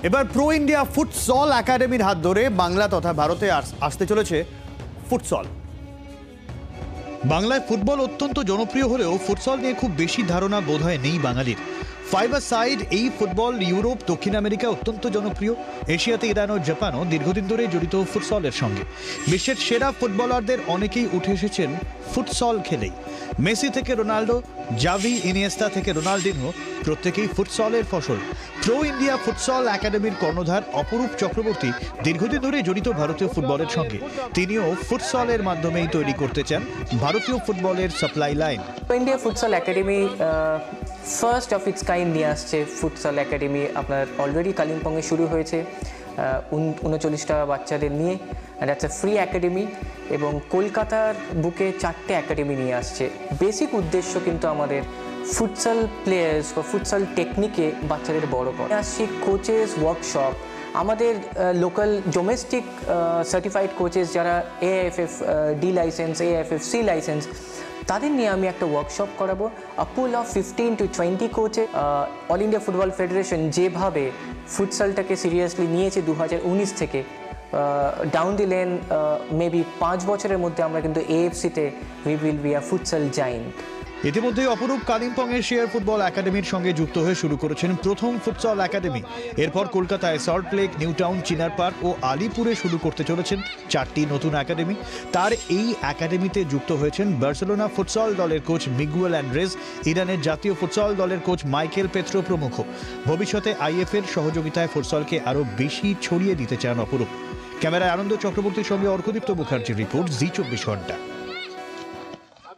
এবার pro India futsal একাডেমির হাত ধরে বাংলা তথা ভারতে আসতে চলেছে ফুটসল। বাংলায় ফুটবল অত্যন্ত জনপ্রিয় হলেও ফুটসল নিয়ে খুব বেশি ধারণা বোধহয় নেই বাঙালির। ফাইবার সাইড এই ফুটবল ইউরোপ, দক্ষিণ আমেরিকা অত্যন্ত জনপ্রিয়। এশিয়াতে ইরান ও জাপানও দীর্ঘদিন ধরে জড়িত ফুটসলের সঙ্গে। বিশ্বের সেরা ফুটবলারদের অনেকেই উঠে এসেছেন ফুটসল খেলেই। মেসি থেকে রোনাল্ডো, জাভি, ইনিয়েস্তা থেকে রোনাল্ডিনহো প্রত্যেকেই ফুটসলের ফসল। প্রো ইন্ডিয়া ফুটসল একাডেমির কর্ণধার অপরূপ চক্রবর্তী দীর্ঘদিন ধরে জড়িত ভারতীয় ফুটবলের সঙ্গে। তিনিও ফুটসলের মাধ্যমেই তৈরি করতে চান ভারতীয় ফুটবলের supply line. India futsal academy first of its kind নিয়ে আসছে। ফুটসল একাডেমি আপনার অলরেডি কালিম্পংয়ে শুরু হয়েছে 39টা বাচ্চাদের নিয়ে, and that's a free academy. এবং কলকাতার বুকে 4টে একাডেমি নিয়ে আসছে। বেসিক উদ্দেশ্য কিন্তু আমাদের ফুটসল প্লেয়ার্স বা ফুটসল টেকনিকে বাচ্চাদের বড় করা। আসছি কোচেস ওয়ার্কশপ, আমাদের লোকাল ডোমেস্টিক সার্টিফাইড কোচেস যারা AIFF D licence, AIFF C licence, তাদের নিয়ে আমি একটা ওয়ার্কশপ করাবো। পুল অফ 15 to 20 কোচে। অল ইন্ডিয়া ফুটবল ফেডারেশন যেভাবে ফুটসলটাকে সিরিয়াসলি নিয়েছে 2019 থেকে, ডাউন দি লেন মেবি 5 বছরের মধ্যে আমরা কিন্তু AFC-তে we will be a futsal giant. ইতিমধ্যেই অপরূপ কালিম্পংয়ের শেয়ার ফুটবল একাডেমির সঙ্গে যুক্ত হয়ে শুরু করেছেন প্রথম ফুটসল একাডেমি। এরপর কলকাতায় সল্টলেক, নিউ টাউন, চিনার পার্ক ও আলিপুরে শুরু করতে চলেছেন 4টি নতুন একাডেমি। তার এই একাডেমিতে যুক্ত হয়েছেন বার্সেলোনা ফুটসল দলের কোচ মিগুয়েল অ্যান্ড্রেস, ইরানের জাতীয় ফুটসল দলের কোচ মাইকেল পেত্রো প্রমুখ। ভবিষ্যতে IF-এর সহযোগিতায় ফুটসলকে আরও বেশি ছড়িয়ে দিতে চান অপরূপ। ক্যামেরায় আনন্দ চক্রবর্তীর সঙ্গে অর্কদীপ্ত মুখার্জির রিপোর্ট, জি 24 ঘন্টা।